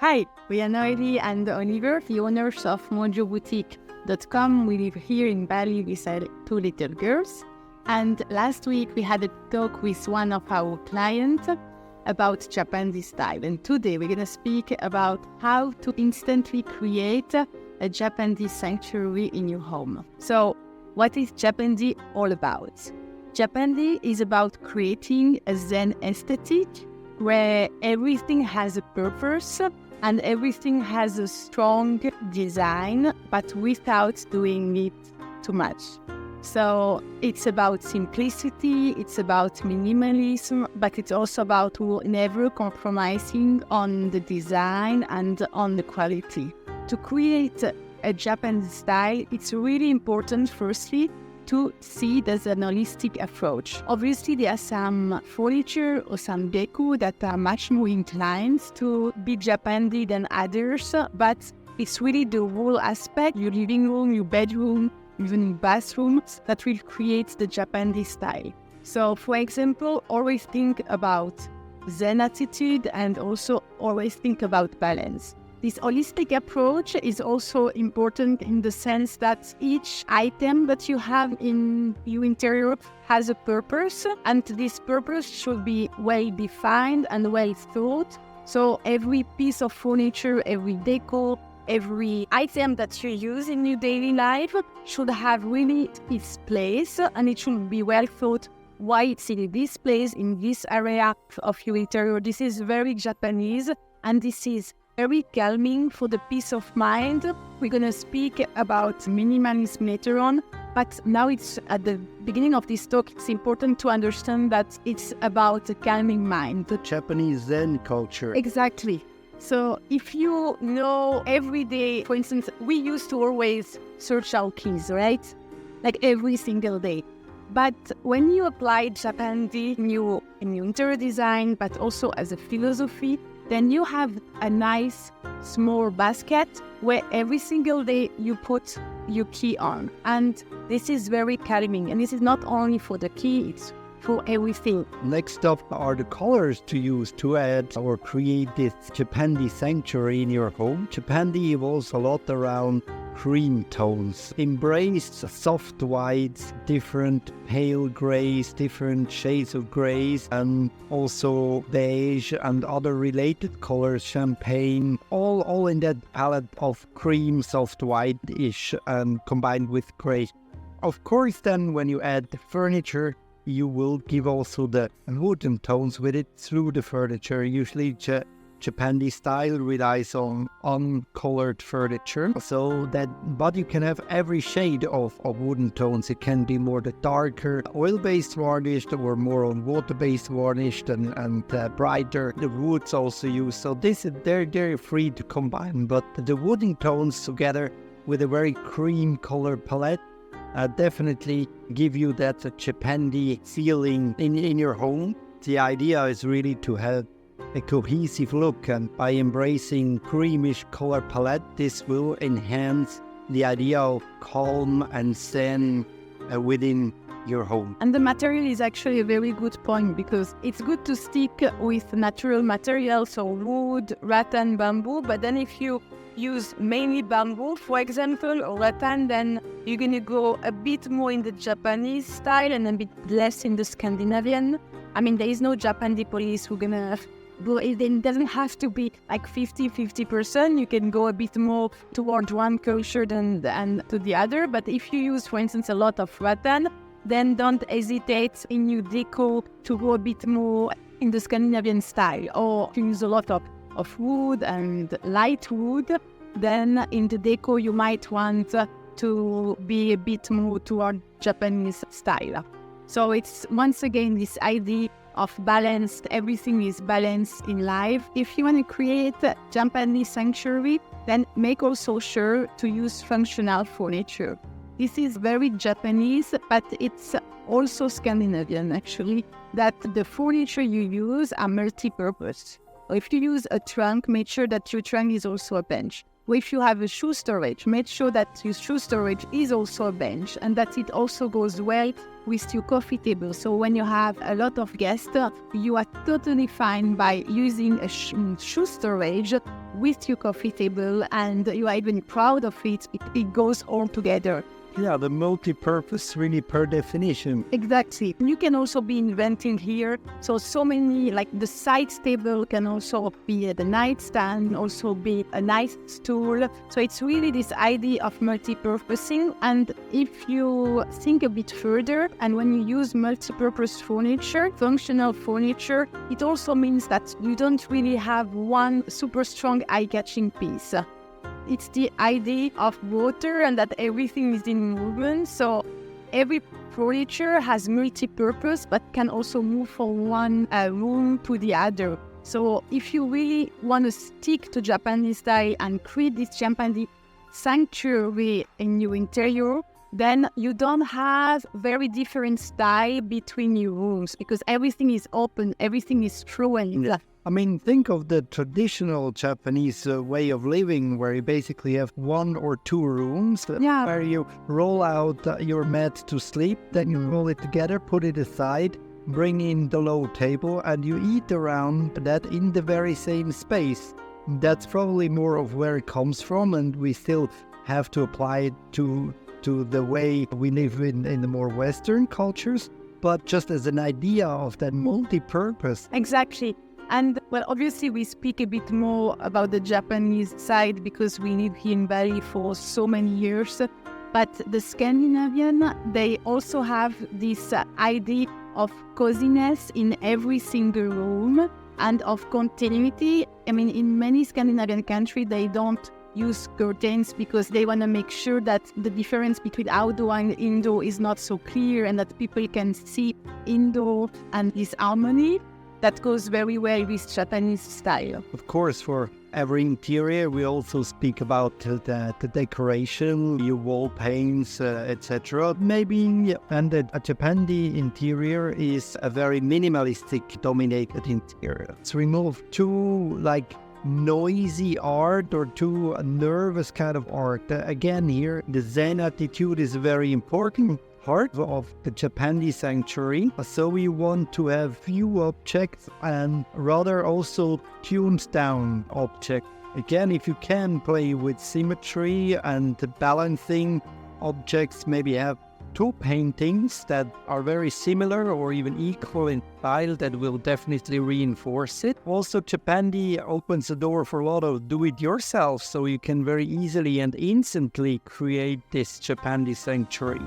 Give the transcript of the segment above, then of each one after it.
Hi, we are Noeli and Oliver, the owners of mojoboutique.com. We live here in Bali with our two little girls. And last week we had a talk with one of our clients about Japandi style. And today we're going to speak about how to instantly create a Japandi sanctuary in your home. So what is Japandi all about? Japandi is about creating a Zen aesthetic where everything has a purpose and everything has a strong design, but without doing it too much. So it's about simplicity, it's about minimalism, but it's also about never compromising on the design and on the quality. To create a Japanese style, it's really important, firstly, to see it as an holistic approach. Obviously, there are some furniture or some deco that are much more inclined to be Japandi than others, but it's really the whole aspect, your living room, your bedroom, even your bathroom, that will create the Japandi style. So, for example, always think about Zen attitude and also always think about balance. This holistic approach is also important in the sense that each item that you have in your interior has a purpose, and this purpose should be well defined and well thought. So every piece of furniture, every deco, every item that you use in your daily life should have really its place, and it should be well thought why it's in this place, in this area of your interior. This is very Japanese, and this is very calming for the peace of mind. We're going to speak about minimalism later on, but now it's at the beginning of this talk, it's important to understand that it's about a calming mind. The Japanese Zen culture. Exactly. So if you know every day, for instance, we used to always search our keys, right? Like every single day. But when you apply Japandi in your interior design, but also as a philosophy, then you have a nice small basket where every single day you put your key on. And this is very calming. And this is not only for the key, it's for everything. Next up are the colors to use to add or create this Japandi sanctuary in your home. Japandi evolves a lot around cream tones. Embrace soft whites, different pale grays, different shades of grays, and also beige and other related colors, champagne, all in that palette of cream, soft white-ish, combined with gray. Of course, then when you add the furniture, you will give also the wooden tones with it through the furniture. Usually Japandi style relies on uncolored furniture, but you can have every shade of wooden tones. It can be more the darker oil-based varnished or more on water-based varnished and brighter. The woods also used. So they're free to combine, but the wooden tones together with a very cream color palette definitely give you that Japandi feeling in your home. The idea is really to have a cohesive look, and by embracing creamish color palette, this will enhance the idea of calm and zen within your home. And the material is actually a very good point, because it's good to stick with natural materials, so wood, rattan, bamboo, but then if you use mainly bamboo, for example, or rattan, then you're going to go a bit more in the Japanese style and a bit less in the Scandinavian. I mean, there is no Japandi police who's going to go, it doesn't have to be like 50%. You can go a bit more toward one culture than to the other. But if you use, for instance, a lot of rattan, then don't hesitate in your deco to go a bit more in the Scandinavian style. Or if you use a lot of wood and light wood, then in the deco you might want to be a bit more toward Japanese style. So it's once again this idea of balanced, everything is balanced in life. If you want to create a Japandi sanctuary, then make also sure to use functional furniture. This is very Japanese, but it's also Scandinavian actually, that the furniture you use are multi-purpose. If you use a trunk, make sure that your trunk is also a bench. if you have a shoe storage, make sure that your shoe storage is also a bench and that it also goes well with your coffee table. So when you have a lot of guests, you are totally fine by using a shoe storage with your coffee table, and you are even proud of it. It goes all together. Yeah, the multi-purpose really per definition. Exactly. You can also be inventing here. So many, like the side table can also be the nightstand, also be a nice stool. So it's really this idea of multi-purposing. And if you think a bit further, and when you use multi-purpose furniture, functional furniture, it also means that you don't really have one super strong eye-catching piece. It's the idea of water and that everything is in movement. So every furniture has multi-purpose, but can also move from one room to the other. So if you really want to stick to Japanese style and create this Japandi sanctuary in your interior, then you don't have very different style between your rooms because everything is open, everything is fluent. Yeah. I mean, think of the traditional Japanese way of living where you basically have one or two rooms where you roll out your mat to sleep, then you roll it together, put it aside, bring in the low table, and you eat around that in the very same space. That's probably more of where it comes from, and we still have to apply it to the way we live in the more Western cultures, but just as an idea of that multi-purpose. Exactly. And well, obviously we speak a bit more about the Japanese side because we live here in Bali for so many years. But the Scandinavian, they also have this idea of coziness in every single room and of continuity. I mean, in many Scandinavian countries, they don't use curtains because they want to make sure that the difference between outdoor and indoor is not so clear and that people can see indoor and this harmony. That goes very well with Japanese style. Of course, for every interior, we also speak about the decoration, your wall paints, etc. Maybe, and a Japandi interior is a very minimalistic dominated interior. It's removed too noisy art or too nervous kind of art. Again, here, the Zen attitude is very important part of the Japandi sanctuary. So we want to have few objects and rather also tuned down objects. Again, if you can play with symmetry and balancing objects, maybe have two paintings that are very similar or even equal in style, that will definitely reinforce it. Also, Japandi opens the door for a lot of do-it-yourself, so you can very easily and instantly create this Japandi sanctuary.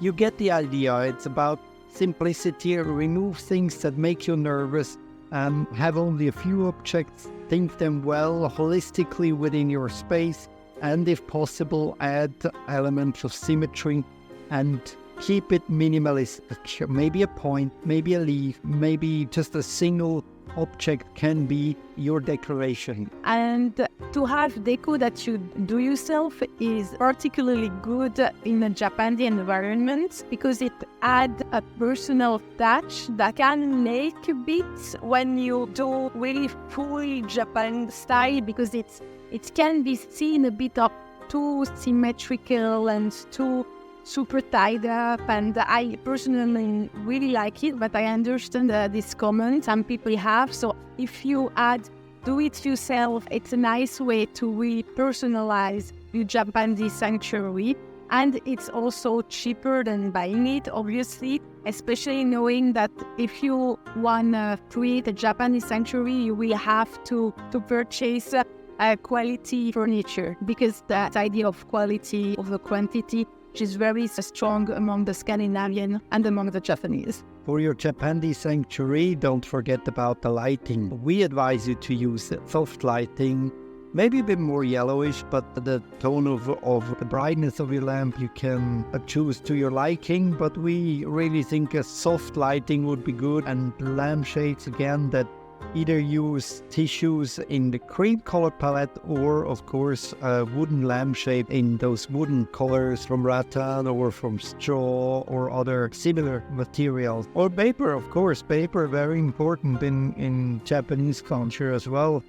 You get the idea. It's about simplicity, remove things that make you nervous, have only a few objects, think them well holistically within your space, and if possible, add elements of symmetry and keep it minimalist. Maybe a point, maybe a leaf, maybe just a single object can be your decoration. And to have deco that you do yourself is particularly good in a Japandi environment because it adds a personal touch that can lack a bit when you do really full Japan style, because it can be seen a bit of too symmetrical and too super tied up, and I personally really like it, but I understand this comment some people have. So if you add do it yourself, it's a nice way to really personalize your Japandi sanctuary, and it's also cheaper than buying it, obviously, especially knowing that if you want to create a Japandi sanctuary, you will have to purchase quality furniture, because that idea of quality over quantity, which is very strong among the Scandinavian and among the Japanese. For your Japandi sanctuary, don't forget about the lighting. We advise you to use soft lighting, maybe a bit more yellowish, but the tone of the brightness of your lamp you can choose to your liking. But we really think a soft lighting would be good, and lampshades again that either use tissues in the cream color palette or, of course, a wooden lampshade in those wooden colors from rattan or from straw or other similar materials. Or paper, of course. Paper, very important in Japanese culture as well.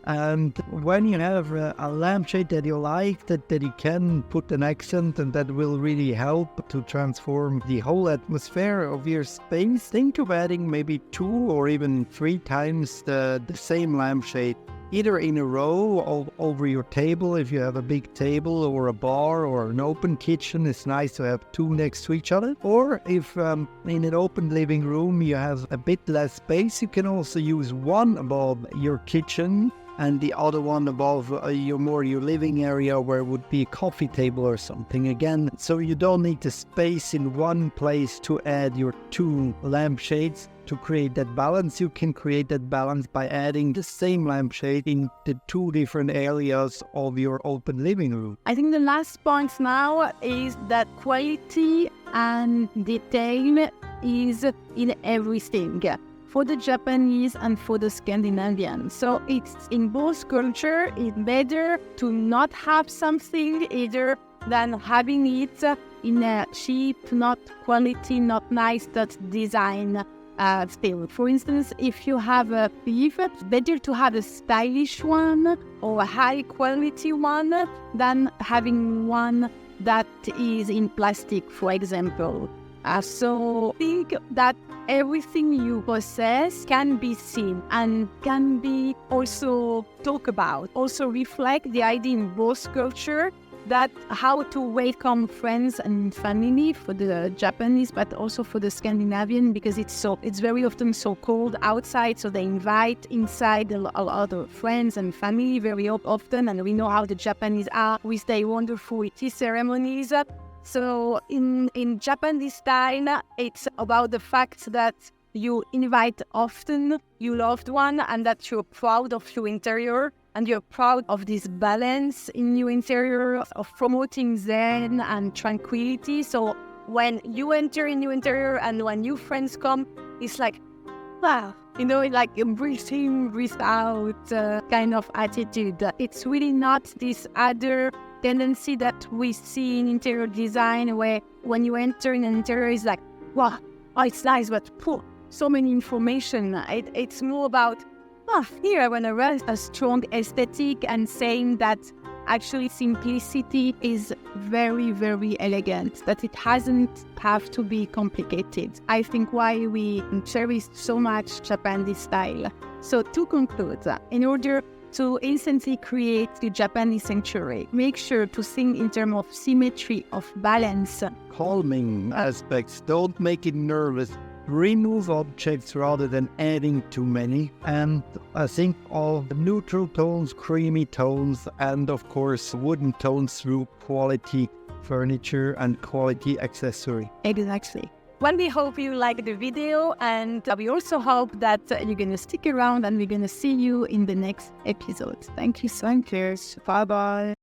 And when you have a lampshade that you like, that you can put an accent and that will really help to transform the whole atmosphere of your space, think of adding maybe 2 or even 3 times the same lampshade, either in a row over your table if you have a big table or a bar or an open kitchen. It's nice to have 2 next to each other. Or if in an open living room you have a bit less space, you can also use one above your kitchen and the other one above your living area where would be a coffee table or something again. So you don't need the space in one place to add your 2 lampshades. To create that balance, you can create that balance by adding the same lampshade in the 2 different areas of your open living room. I think the last point now is that quality and detail is in everything, for the Japanese and for the Scandinavian. So it's in both culture, it's better to not have something either than having it in a cheap, not quality, not nice, that design still. For instance, if you have a thief, it's better to have a stylish one or a high quality one than having one that is in plastic, for example. So think that everything you possess can be seen and can be also talked about. Also reflect the idea in both culture that how to welcome friends and family for the Japanese, but also for the Scandinavian, because it's very often so cold outside, so they invite inside a lot of friends and family very often, and we know how the Japanese are with their wonderful tea ceremonies. So in Japanese style, it's about the fact that you invite often your loved one and that you're proud of your interior and you're proud of this balance in your interior, of promoting zen and tranquility. So when you enter in your interior and when new friends come, it's like, wow, like a breathe in, breathe out kind of attitude. It's really not this other tendency that we see in interior design where when you enter in an interior, it's like, wow, oh, it's nice, but so many information. It's more about, here I want to rest a strong aesthetic and saying that actually simplicity is very, very elegant, that it doesn't have to be complicated. I think why we cherish so much Japandi style. So to conclude, in order to instantly create the Japanese sanctuary, make sure to think in terms of symmetry, of balance. Calming aspects, don't make it nervous. Remove objects rather than adding too many. And I think all the neutral tones, creamy tones, and of course wooden tones through quality furniture and quality accessory. Exactly. Well, we hope you liked the video, and we also hope that you're going to stick around and we're going to see you in the next episode. Thank you so much. Bye-bye.